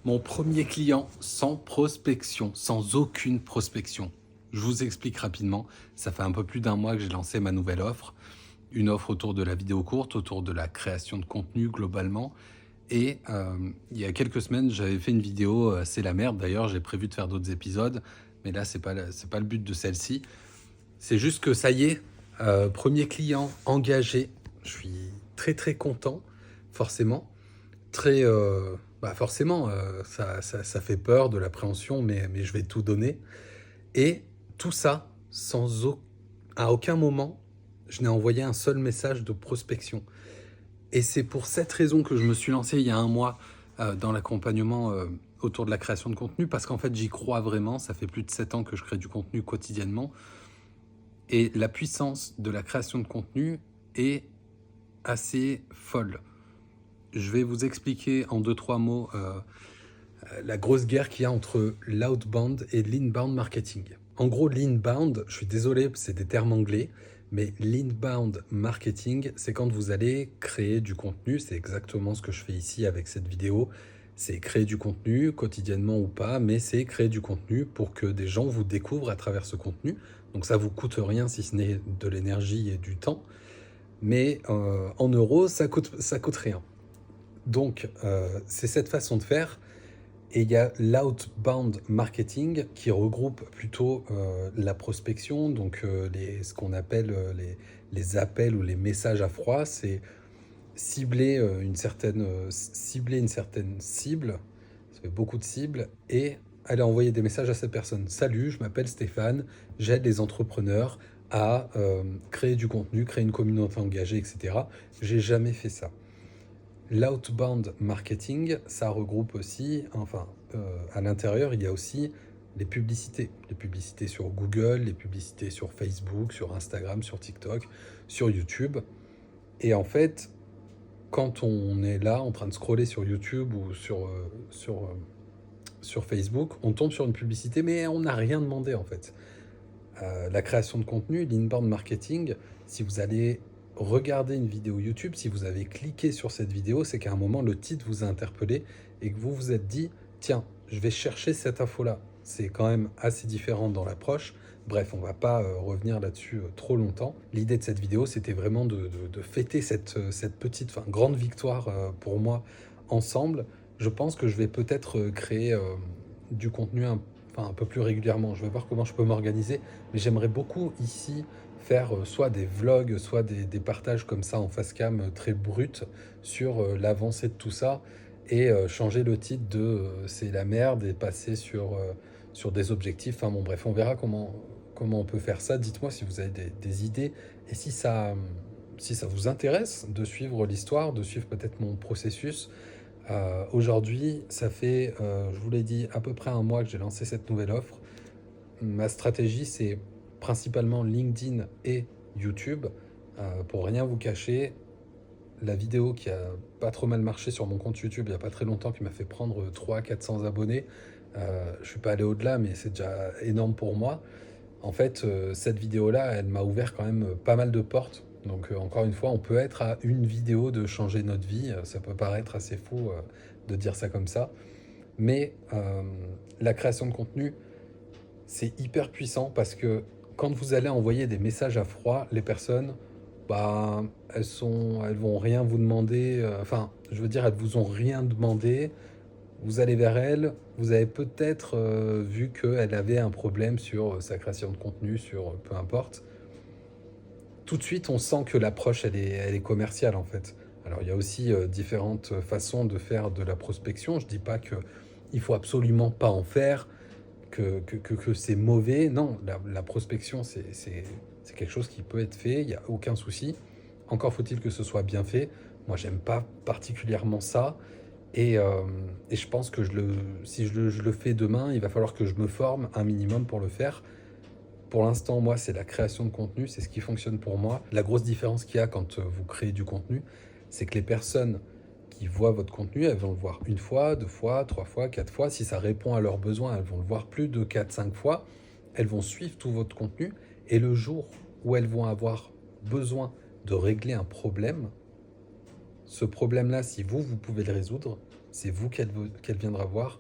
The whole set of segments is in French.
Mon premier client sans prospection, sans aucune prospection. Je vous explique rapidement, ça fait un peu plus d'un mois que j'ai lancé ma nouvelle offre, une offre autour de la vidéo courte, autour de la création de contenu globalement. Et il y a quelques semaines, j'avais fait une vidéo, c'est la merde. D'ailleurs, j'ai prévu de faire d'autres épisodes, mais là, c'est pas le but de celle-ci. C'est juste que ça y est, premier client engagé. Je suis très très content, forcément. Très, forcément, ça fait peur, de l'appréhension, mais je vais tout donner. Et tout ça, à aucun moment, je n'ai envoyé un seul message de prospection. Et c'est pour cette raison que je me suis lancé il y a un mois dans l'accompagnement autour de la création de contenu, parce qu'en fait, j'y crois vraiment. Ça fait plus de 7 ans que je crée du contenu quotidiennement. Et la puissance de la création de contenu est assez folle. Je vais vous expliquer en 2-3 mots la grosse guerre qu'il y a entre l'outbound et l'inbound marketing. En gros, l'inbound, je suis désolé, c'est des termes anglais, mais l'inbound marketing, c'est quand vous allez créer du contenu. C'est exactement ce que je fais ici avec cette vidéo. C'est créer du contenu, quotidiennement ou pas, mais c'est créer du contenu pour que des gens vous découvrent à travers ce contenu. Donc ça vous coûte rien si ce n'est de l'énergie et du temps, mais en euros, ça coûte rien. Donc c'est cette façon de faire. Et il y a l'outbound marketing qui regroupe plutôt la prospection, donc ce qu'on appelle les appels ou les messages à froid. C'est cibler une certaine cible, ça fait beaucoup de cibles, et aller envoyer des messages à cette personne. Salut, je m'appelle Stéphane, j'aide les entrepreneurs à créer du contenu, créer une communauté engagée, etc. J'ai jamais fait ça. L'outbound marketing, ça regroupe aussi, à l'intérieur, il y a aussi les publicités sur Google, les publicités sur Facebook, sur Instagram, sur TikTok, sur YouTube. Et en fait, quand on est là en train de scroller sur YouTube ou sur Facebook, on tombe sur une publicité, mais on n'a rien demandé en fait. La création de contenu, l'inbound marketing, si vous allez regarder une vidéo YouTube, si vous avez cliqué sur cette vidéo, c'est qu'à un moment, le titre vous a interpellé et que vous vous êtes dit, tiens, je vais chercher cette info-là. C'est quand même assez différent dans l'approche. Bref, on ne va pas revenir là-dessus trop longtemps. L'idée de cette vidéo, c'était vraiment de fêter cette petite, grande victoire pour moi ensemble. Je pense que je vais peut-être créer du contenu un peu plus régulièrement. Je vais voir comment je peux m'organiser, mais j'aimerais beaucoup ici faire soit des vlogs, soit des partages comme ça en face cam très bruts sur l'avancée de tout ça, et changer le titre de c'est la merde et passer sur des objectifs. Enfin bon, bref, on verra comment on peut faire ça. Dites-moi si vous avez des idées et si ça vous intéresse de suivre l'histoire, de suivre peut-être mon processus. Aujourd'hui, ça fait, je vous l'ai dit, à peu près un mois que j'ai lancé cette nouvelle offre. Ma stratégie, c'est principalement LinkedIn et YouTube. Pour rien vous cacher, la vidéo qui a pas trop mal marché sur mon compte YouTube il n'y a pas très longtemps, qui m'a fait prendre 300-400 abonnés, je suis pas allé au-delà, mais c'est déjà énorme pour moi. En fait, cette vidéo-là, elle m'a ouvert quand même pas mal de portes. Donc encore une fois, on peut être à une vidéo de changer notre vie. Ça peut paraître assez fou de dire ça comme ça. Mais la création de contenu, c'est hyper puissant parce que quand vous allez envoyer des messages à froid, les personnes, elles vont rien vous demander. Je veux dire, elles vous ont rien demandé. Vous allez vers elle, vous avez peut-être vu qu'elle avait un problème sur sa création de contenu, sur peu importe. Tout de suite, on sent que l'approche, elle est commerciale en fait. Alors, il y a aussi différentes façons de faire de la prospection. Je ne dis pas qu'il ne faut absolument pas en faire, que c'est mauvais. Non, la prospection, c'est quelque chose qui peut être fait, il n'y a aucun souci. Encore faut-il que ce soit bien fait. Moi, j'aime pas particulièrement ça. Et je pense que si je le fais demain, il va falloir que je me forme un minimum pour le faire. Pour l'instant, moi, c'est la création de contenu, c'est ce qui fonctionne pour moi. La grosse différence qu'il y a quand vous créez du contenu, c'est que les personnes qui voient votre contenu, elles vont le voir une fois, 2 fois, 3 fois, 4 fois. Si ça répond à leurs besoins, elles vont le voir plus de 4-5 fois. Elles vont suivre tout votre contenu. Et le jour où elles vont avoir besoin de régler un problème, ce problème-là, si vous pouvez le résoudre, c'est vous qu'elle viendra voir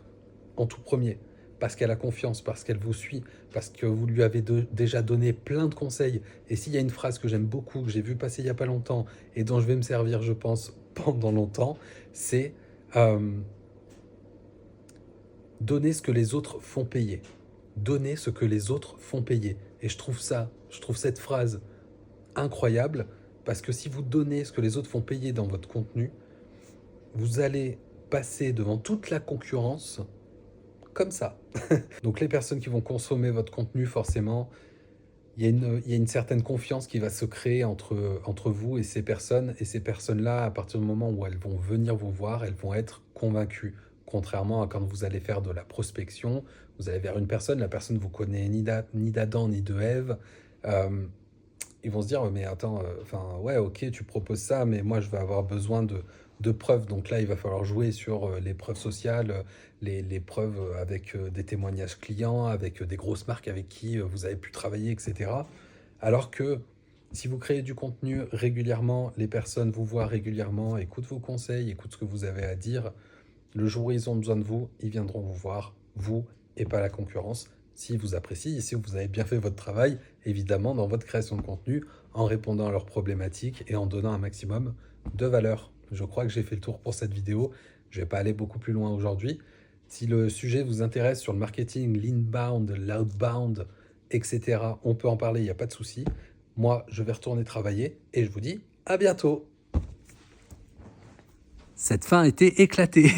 en tout premier. Parce qu'elle a confiance, parce qu'elle vous suit, parce que vous lui avez déjà donné plein de conseils. Et s'il y a une phrase que j'aime beaucoup, que j'ai vu passer il n'y a pas longtemps, et dont je vais me servir, je pense, pendant longtemps, c'est donner ce que les autres font payer. Donner ce que les autres font payer. Et je trouve cette phrase incroyable, parce que si vous donnez ce que les autres font payer dans votre contenu, vous allez passer devant toute la concurrence comme ça. Donc les personnes qui vont consommer votre contenu, forcément, il y a une certaine confiance qui va se créer entre vous et ces personnes. Et ces personnes-là, à partir du moment où elles vont venir vous voir, elles vont être convaincues. Contrairement à quand vous allez faire de la prospection, vous allez vers une personne, la personne ne vous connaît ni d'Adam ni de Ève. Euh, Ils vont se dire, mais attends, enfin, ouais, ok, tu proposes ça, mais moi, je vais avoir besoin de preuves. Donc là, il va falloir jouer sur les preuves sociales, les preuves avec des témoignages clients, avec des grosses marques avec qui vous avez pu travailler, etc. Alors que si vous créez du contenu régulièrement, les personnes vous voient régulièrement, écoutent vos conseils, écoutent ce que vous avez à dire, le jour où ils ont besoin de vous, ils viendront vous voir, vous et pas la concurrence, s'ils vous apprécient et si vous avez bien fait votre travail, évidemment, dans votre création de contenu, en répondant à leurs problématiques et en donnant un maximum de valeur. Je crois que j'ai fait le tour pour cette vidéo. Je ne vais pas aller beaucoup plus loin aujourd'hui. Si le sujet vous intéresse sur le marketing, l'inbound, l'outbound, etc., on peut en parler, il n'y a pas de souci. Moi, je vais retourner travailler et je vous dis à bientôt. Cette fin a été éclatée.